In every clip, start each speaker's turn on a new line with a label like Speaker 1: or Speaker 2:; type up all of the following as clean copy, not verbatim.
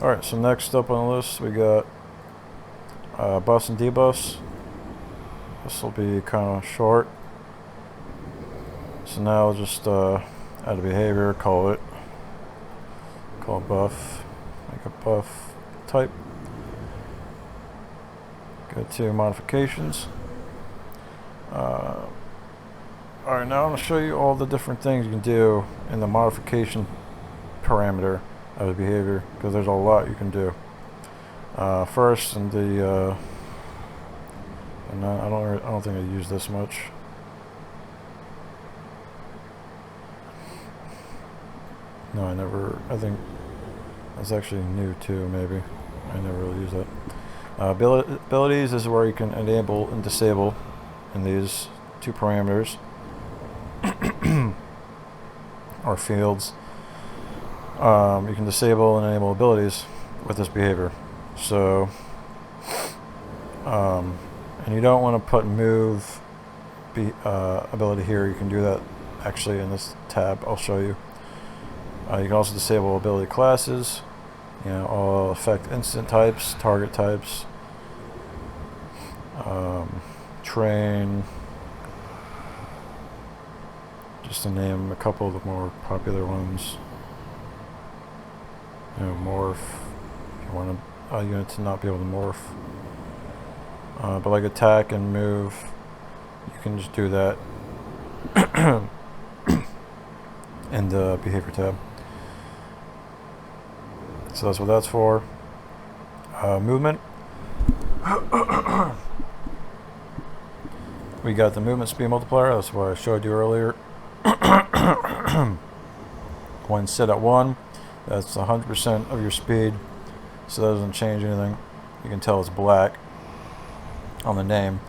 Speaker 1: Alright, so next up on the list we got bus and debus. This will be kind of short. So now I'll just add a behavior, call it buff, make a buff type. Go to modifications. Alright, now I'm going to show you all the different things you can do in the modification parameter of the behavior, because there's a lot you can do. First, in the and I don't think I use this much. No, I never. I think that's actually new too. Maybe I never really use that. Abilities is where you can enable and disable in these two parameters or fields. You can disable and enable abilities with this behavior. So, and you don't want to put move ability here. You can do that actually in this tab. I'll show you. You can also disable ability classes. You know, all affect instant types, target types, train. Just to name a couple of the more popular ones. You know, morph. If you want a unit to not be able to morph. But like attack and move, you can just do that in the behavior tab. So that's what that's for. Movement. We got the movement speed multiplier. That's what I showed you earlier. When set at 1, that's 100% of your speed. So that doesn't change anything. You can tell it's black on the name.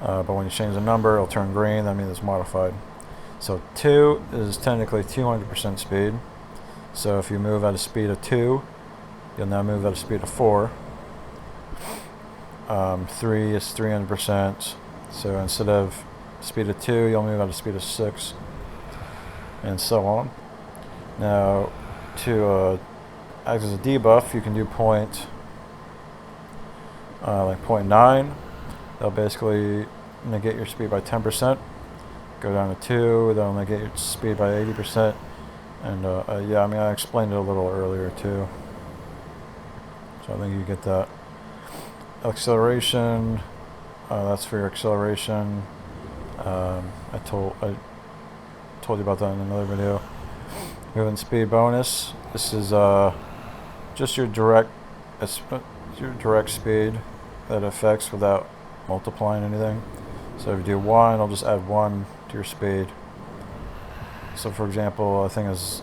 Speaker 1: But when you change the number, it'll turn green. That means it's modified. So 2 is technically 200% speed. So if you move at a speed of 2, you'll now move at a speed of 4. 3 is 300%. So instead of speed of 2, you'll move at a speed of 6. And so on. Now, to act as a debuff, you can do like 0.9. That'll basically negate your speed by 10%. Go down to 2, that'll negate your speed by 80%. And yeah, I mean, I explained it a little earlier too. So I think you get that. Acceleration, that's for your acceleration. I told you about that in another video. Movement speed bonus. This is just your direct speed that affects without multiplying anything. So if you do 1, it'll just add 1 to your speed. So for example, I think is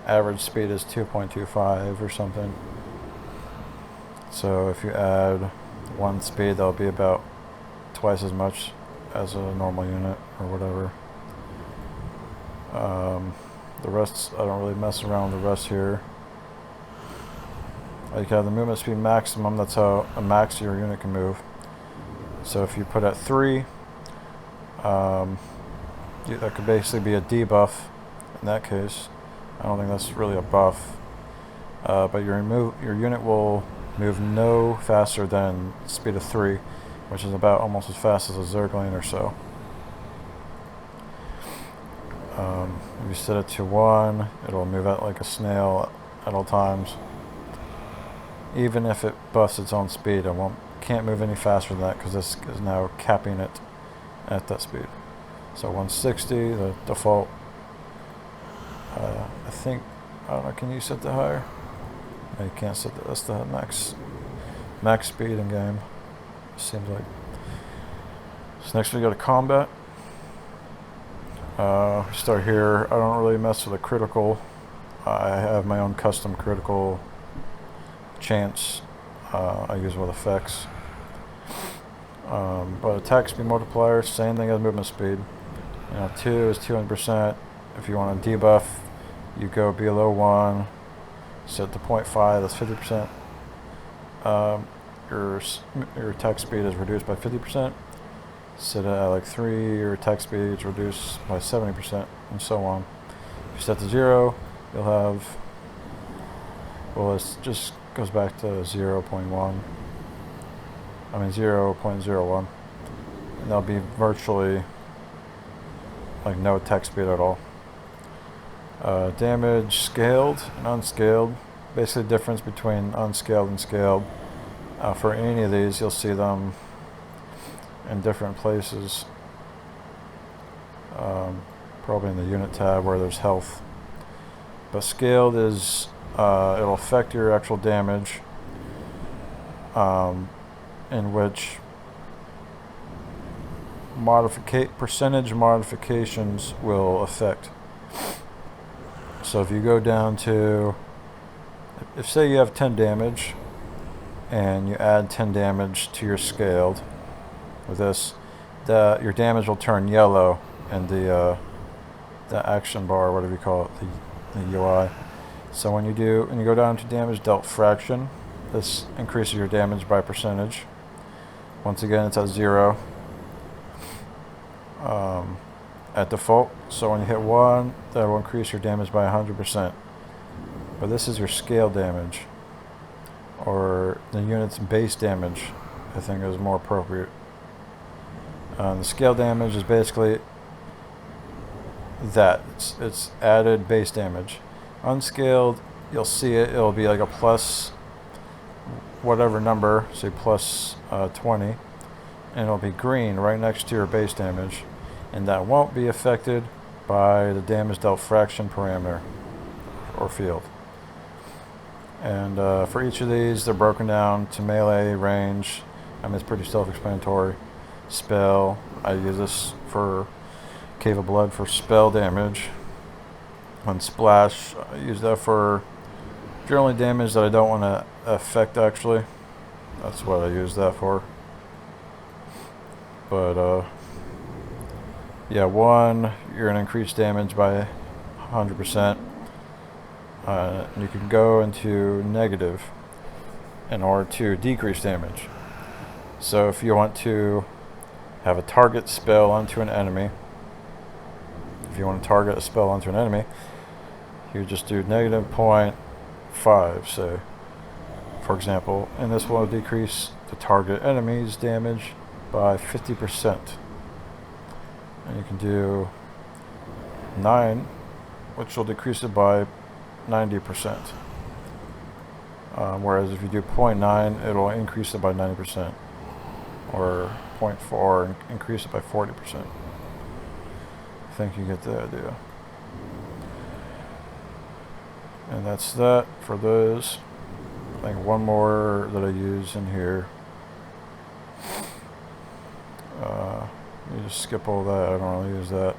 Speaker 1: average speed is 2.25 or something. So if you add 1 speed, that'll be about twice as much as a normal unit or whatever. The rest, I don't really mess around with the rest here. You can have the movement speed maximum. That's how a max your unit can move. So if you put at 3, that could basically be a debuff in that case. I don't think that's really a buff. But your unit will move no faster than speed of 3, which is about almost as fast as a Zergling or so. If you set it to 1, it'll move out like a snail at all times. Even if it buffs its own speed, it can't move any faster than that because this is now capping it at that speed. So 160, the default. I think, I don't know, can you set that higher? No, you can't set that. That's the max speed in game. Seems like. So next we go to combat. Start here. I don't really mess with the critical. I have my own custom critical chance. I use with effects. But attack speed multiplier, same thing as movement speed. 2 is 200%. If you want to debuff, you go below 1, set to 0.5, that's 50%. Your attack speed is reduced by 50%. Set it at like 3, your attack speed is reduced by 70%, and so on. If you set to 0, you'll have Well, this just goes back to 0.1. I mean 0.01. And that'll be virtually like no attack speed at all. Damage scaled and unscaled. Basically the difference between unscaled and scaled. For any of these, you'll see them in different places. Probably in the unit tab where there's health. But scaled is, it'll affect your actual damage, in which percentage modifications will affect. So if you go down to, if say you have 10 damage and you add 10 damage to your scaled with this, your damage will turn yellow in the action bar, whatever you call it, the UI. So when you go down to damage dealt fraction, this increases your damage by percentage. Once again, it's at 0 at default. So when you hit 1, that will increase your damage by 100%. But this is your scale damage, or the unit's base damage, I think is more appropriate. The scale damage is basically that. It's added base damage. Unscaled, you'll see it'll be like a plus whatever number, say plus 20, and it'll be green right next to your base damage, and that won't be affected by the damage dealt fraction parameter or field. And for each of these, they're broken down to melee, range. I mean, it's pretty self-explanatory. Spell, I use this for Cave of Blood for spell damage. On Splash, I use that for generally damage that I don't want to affect, actually. That's what I use that for. But yeah, 1, you're going to increase damage by 100%. You can go into negative in order to decrease damage. So if you want to have a target spell onto an enemy, if you want to target a spell onto an enemy, you just do negative 0.5, say, for example, and this will decrease the target enemy's damage by 50%. And you can do 9, which will decrease it by 90%. Whereas if you do 0.9, it'll increase it by 90%. Or 0.4, increase it by 40%. I think you get the idea. And that's that for those. I think one more that I use in here. You just skip all that, I don't really use that.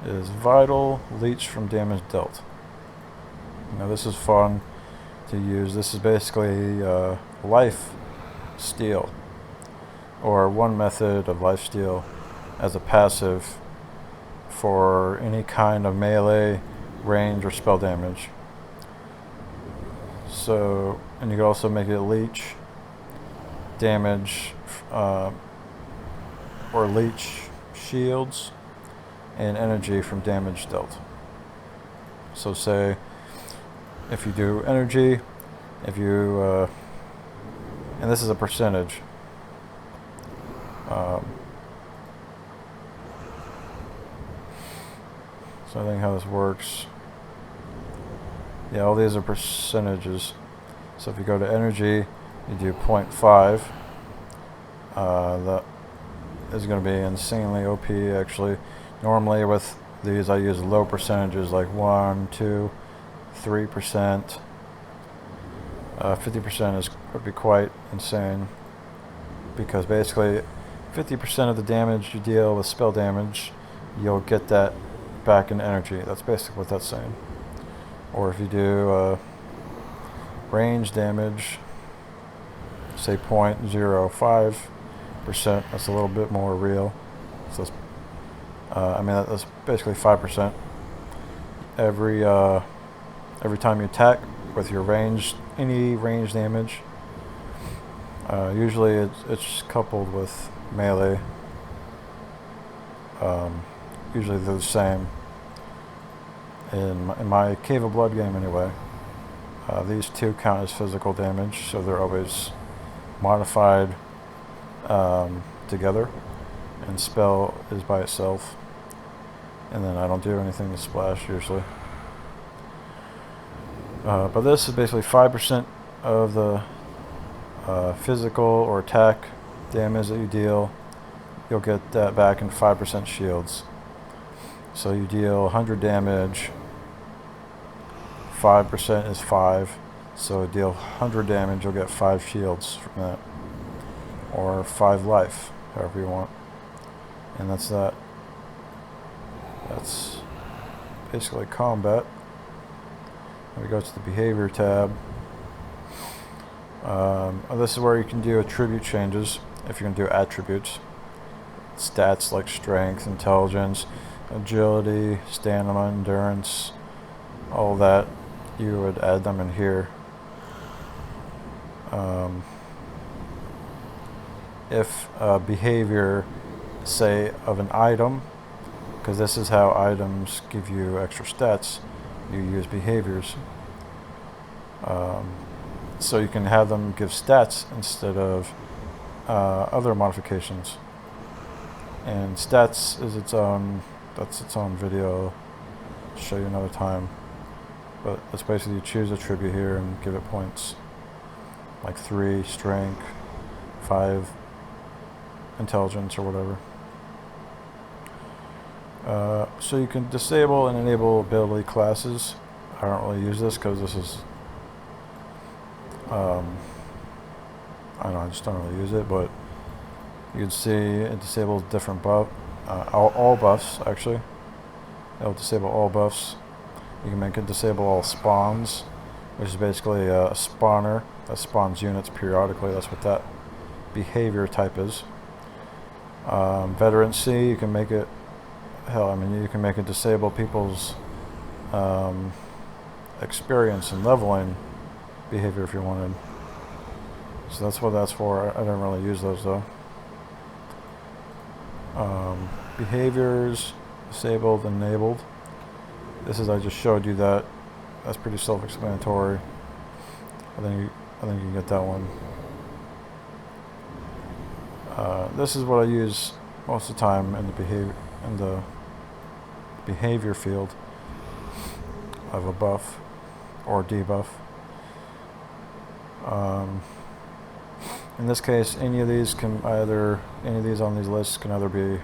Speaker 1: Is Vital Leech from damage dealt. Now this is fun to use. This is basically life steal, or one method of life steal as a passive for any kind of melee, range, or spell damage. So, and you can also make it leech damage, or leech shields and energy from damage dealt. So say if you do energy, if you and this is a percentage, so I think how this works, yeah, all these are percentages. So if you go to energy, you do 0.5, that is going to be insanely OP actually. Normally with these I use low percentages like 1, 2, 3%. 50% would be quite insane, because basically 50% of the damage you deal with spell damage, you'll get that back in energy. That's basically what that's saying. Or if you do range damage, say 0.05%, that's a little bit more real. So that's, I mean that's basically 5%. Every time you attack with your any range damage, usually it's coupled with melee. Usually they're the same. in my Cave of Blood game anyway. These two count as physical damage, so they're always modified together, and spell is by itself, and then I don't do anything to splash usually. But this is basically 5% of the physical or attack damage that you deal. You'll get that back in 5% shields. So you deal 100 damage, 5% is 5, so deal 100 damage, you'll get 5 shields from that, or 5 life, however you want. And that's that. That's basically combat. We go to the behavior tab. This is where you can do attribute changes, if you can do attributes. Stats like strength, intelligence, agility, stamina, endurance, all that. You would add them in here. If behavior, say, of an item, because this is how items give you extra stats, you use behaviors. So you can have them give stats instead of other modifications. And stats is that's its own video. I'll show you another time. But it's basically you choose a tribute here and give it points. Like 3 strength, 5 intelligence, or whatever. So you can disable and enable ability classes. I don't really use this because this is I don't know, I just don't really use it, but you can see it disables different buff, all buffs actually. It'll disable all buffs. You can make it disable all spawns, which is basically a spawner that spawns units periodically. That's what that behavior type is. Veterancy, you can make it, you can make it disable people's experience and leveling behavior if you wanted. So that's what that's for. I don't really use those though. Behaviors, disabled, enabled. This is, I just showed you that. That's pretty self-explanatory. I think you can get that one. This is what I use most of the time in the behavior field of a buff or debuff. In this case, any of these on these lists can either be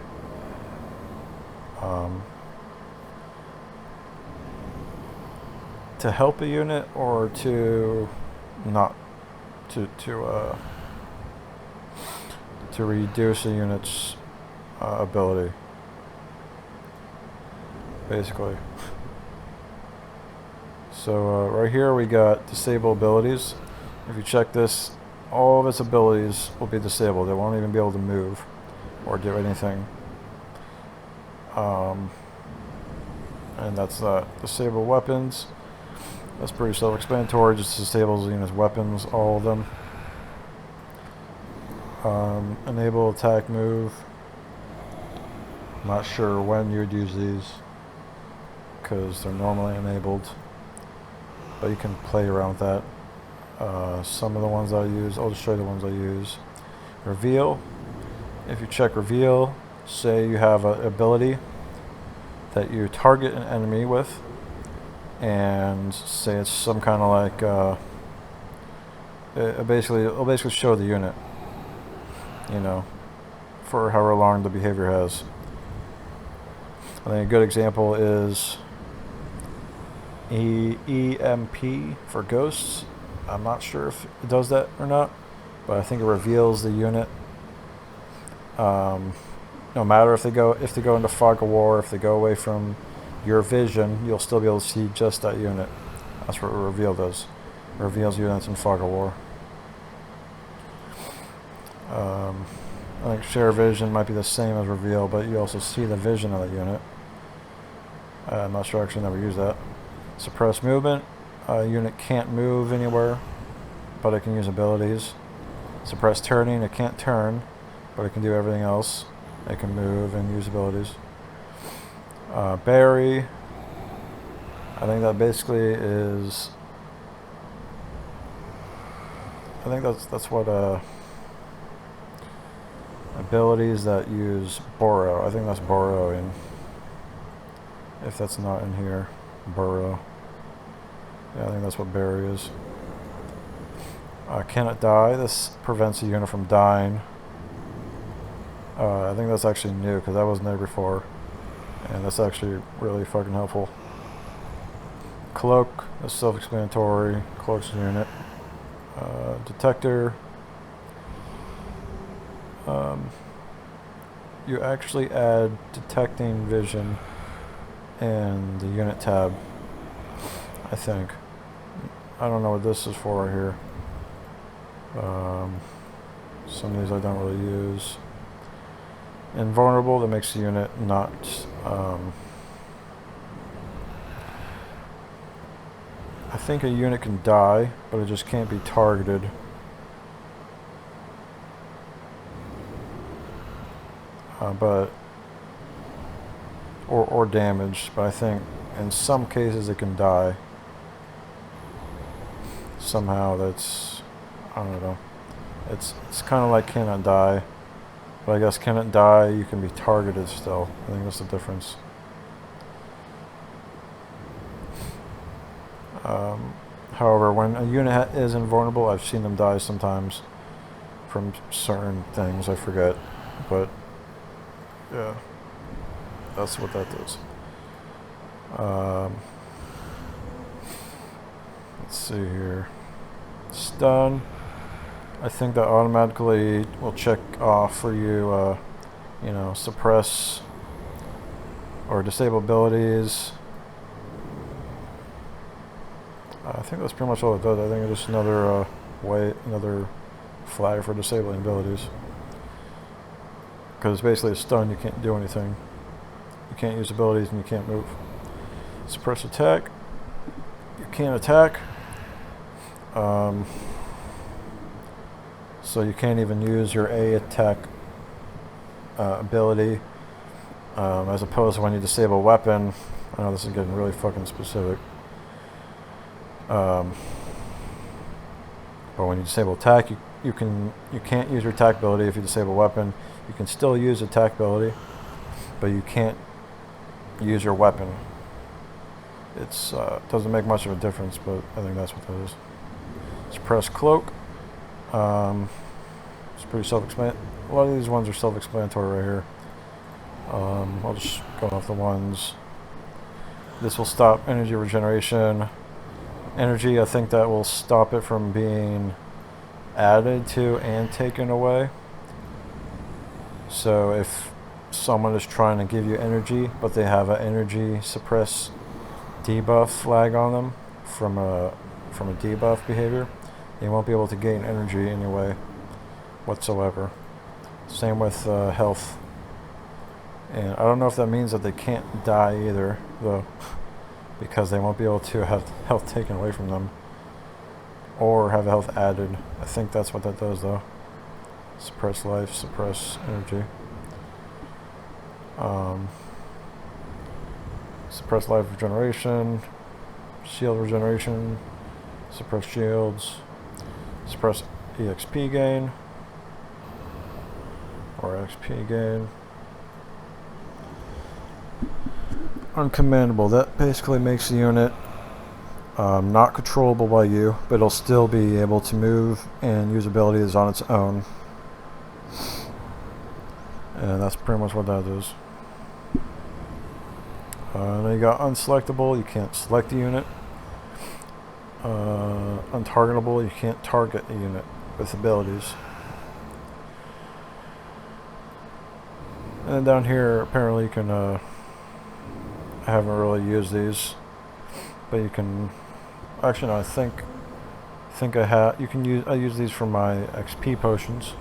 Speaker 1: to help a unit or to reduce a unit's ability, basically. So right here we got disable abilities. If you check this, all of its abilities will be disabled. It won't even be able to move or do anything. And that's that. Disable weapons. That's pretty self-explanatory. Just disables the unit's weapons, all of them. Enable attack move. I'm not sure when you'd use these because they're normally enabled, but you can play around with that. Some of the ones I use, I'll just show you the ones I use. Reveal. If you check reveal, say you have an ability that you target an enemy with, and say it's some kind of like it'll basically show the unit, for however long the behavior has. I think a good example is EMP for ghosts. I'm not sure if it does that or not, but I think it reveals the unit. No matter if they go into fog of war, if they go away from your vision, you'll still be able to see just that unit. That's what reveal does. It reveals units in fog of war. I think share vision might be the same as reveal, but you also see the vision of the unit. I'm not sure, I actually never used that. Suppress movement. A unit can't move anywhere, but it can use abilities. Suppress turning. It can't turn, but it can do everything else. It can move and use abilities. Bury. I think that basically is. I think that's what abilities that use burrow. I think that's burrowing. If that's not in here, burrow. Yeah, I think that's what bury is. Cannot die. This prevents a unit from dying. I think that's actually new because that wasn't there before, and that's actually really fucking helpful. Cloak is self-explanatory. Cloak's a unit. Detector. You actually add detecting vision in the unit tab, I think. I don't know what this is for right here. Some of these I don't really use. Invulnerable, that makes the unit not I think a unit can die, but it just can't be targeted. Or damaged, but I think in some cases it can die. Somehow that's, I don't know. It's kind of like cannot die, but I guess cannot die, you can be targeted still. I think that's the difference. However, when a unit is invulnerable, I've seen them die sometimes from certain things, I forget, but yeah, that's what that does. Let's see here. Stun. I think that automatically will check off for you, you know, suppress or disable abilities. I think that's pretty much all it does. I think it's just another another flag for disabling abilities. Because it's basically a stun, you can't do anything. You can't use abilities and you can't move. Suppress attack. You can't attack. So you can't even use your A attack ability. As opposed to when you disable a weapon. I know this is getting really fucking specific. But when you disable attack, you can't use your attack ability if you disable a weapon. You can still use attack ability, but you can't use your weapon. It's doesn't make much of a difference, but I think that's what that is. Suppress cloak. It's pretty self-explanatory. A lot of these ones are self-explanatory right here. I'll just go off the ones. This will stop energy regeneration. Energy, I think that will stop it from being added to and taken away. So if someone is trying to give you energy, but they have an energy suppress debuff flag on them from a debuff behavior, they won't be able to gain energy anyway whatsoever. Same with health. And I don't know if that means that they can't die either, though, because they won't be able to have health taken away from them or have health added. I think that's what that does, though. Suppress life, suppress energy. Suppress life regeneration, shield regeneration, suppress shields, suppress EXP gain or XP gain. Uncommandable. That basically makes the unit not controllable by you, but it'll still be able to move and use abilities on its own. And that's pretty much what that is. Then you got unselectable. You can't select the unit. Untargetable. You can't target a unit with abilities. And then down here, apparently you can. I haven't really used these, but you can. Actually, no. I think I have. You can use. I use these for my XP potions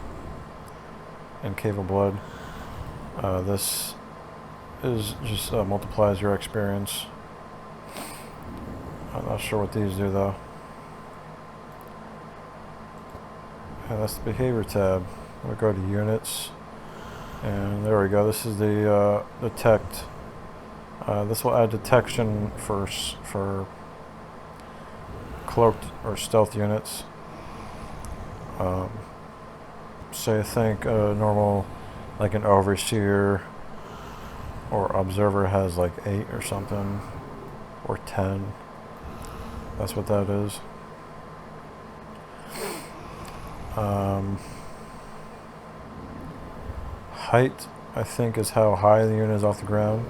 Speaker 1: and Cave of Blood. This is just multiplies your experience. I'm not sure what these do though. And that's the behavior tab. We'll go to units, and there we go. This is the detect This will add detection for cloaked or stealth units. Say I think a normal, like an overseer or observer has like 8 or something, or 10. That's what that is. Height, I think, is how high the unit is off the ground.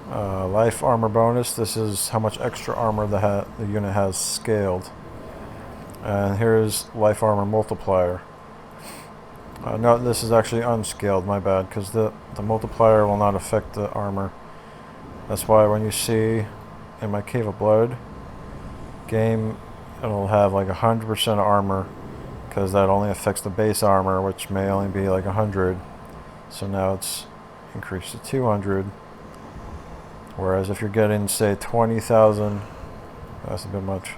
Speaker 1: Life armor bonus, this is how much extra armor the unit has scaled. And here's life armor multiplier. No, this is actually unscaled, my bad, because the multiplier will not affect the armor. That's why when you see in my Cave of Blood game, it'll have like 100% armor, because that only affects the base armor, which may only be like 100. So now it's increased to 200. Whereas if you're getting, say, 20,000, that's a bit much.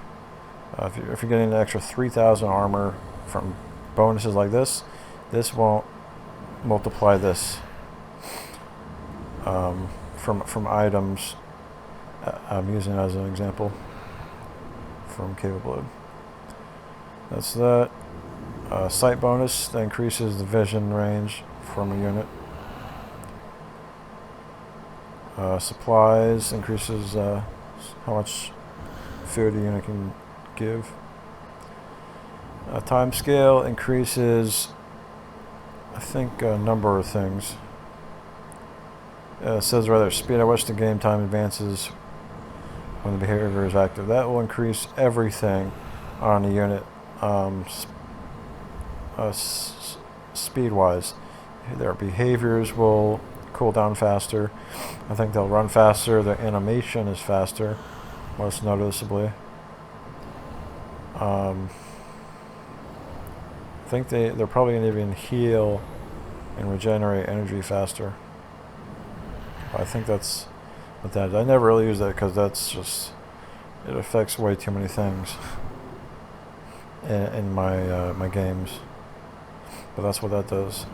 Speaker 1: If you're getting an extra 3,000 armor from bonuses like this, this won't multiply this from items. I'm using it as an example from Cave of Blood. That's that. Sight bonus, that increases the vision range from a unit. Supplies increases how much food a unit can give. Time scale increases, I think, a number of things. It says rather speed at which the game time advances when the behavior is active. That will increase everything on the unit speed-wise. Their behaviors will cool down faster. I think they'll run faster. Their animation is faster, most noticeably. I think they're probably going to even heal and regenerate energy faster. I think that's what that is. I never really use that because that's just, it affects way too many things in my my games. But that's what that does.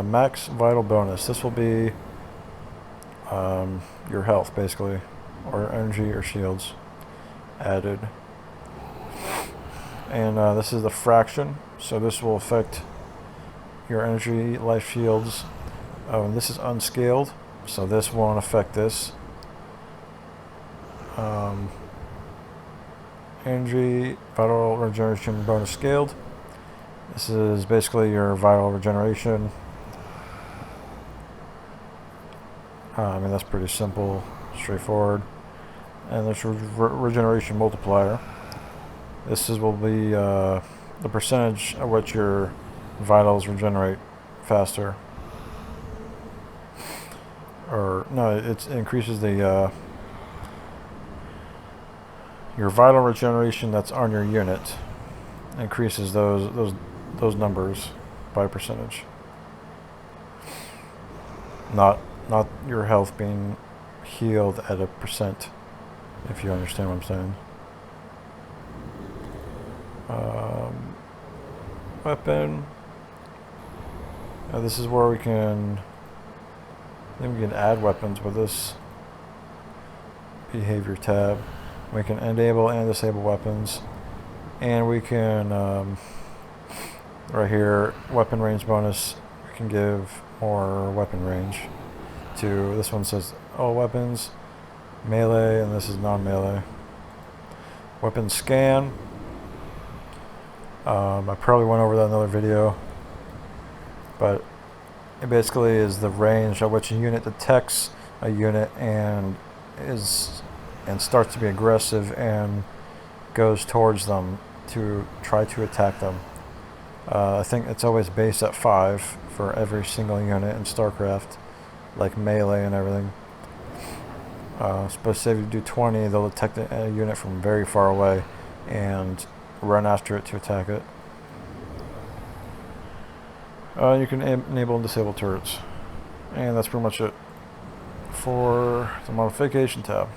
Speaker 1: Max vital bonus. This will be your health, basically, or energy or shields added. And this is the fraction, so this will affect your energy, life shields. And this is unscaled, so this won't affect this. Energy, vital regeneration bonus scaled. This is basically your vital regeneration. I mean, that's pretty simple, straightforward. And there's regeneration multiplier. This will be the percentage at which your vitals regenerate faster. Or no, it increases the your vital regeneration that's on your unit. Increases those numbers by percentage. Not your health being healed at a percent, if you understand what I'm saying. Weapon. This is where we can add weapons with this behavior tab. We can enable and disable weapons, and we can right here, weapon range bonus. We can give more weapon range to, this one says all weapons, melee, and this is non-melee. Weapon scan. I probably went over that in another video, but it basically is the range at which a unit detects a unit and starts to be aggressive and goes towards them to try to attack them. I think it's always based at 5 for every single unit in StarCraft, like melee and everything. But say if you do 20, they'll detect a unit from very far away and run after it to attack it. You can enable and disable turrets. And that's pretty much it for the modification tab.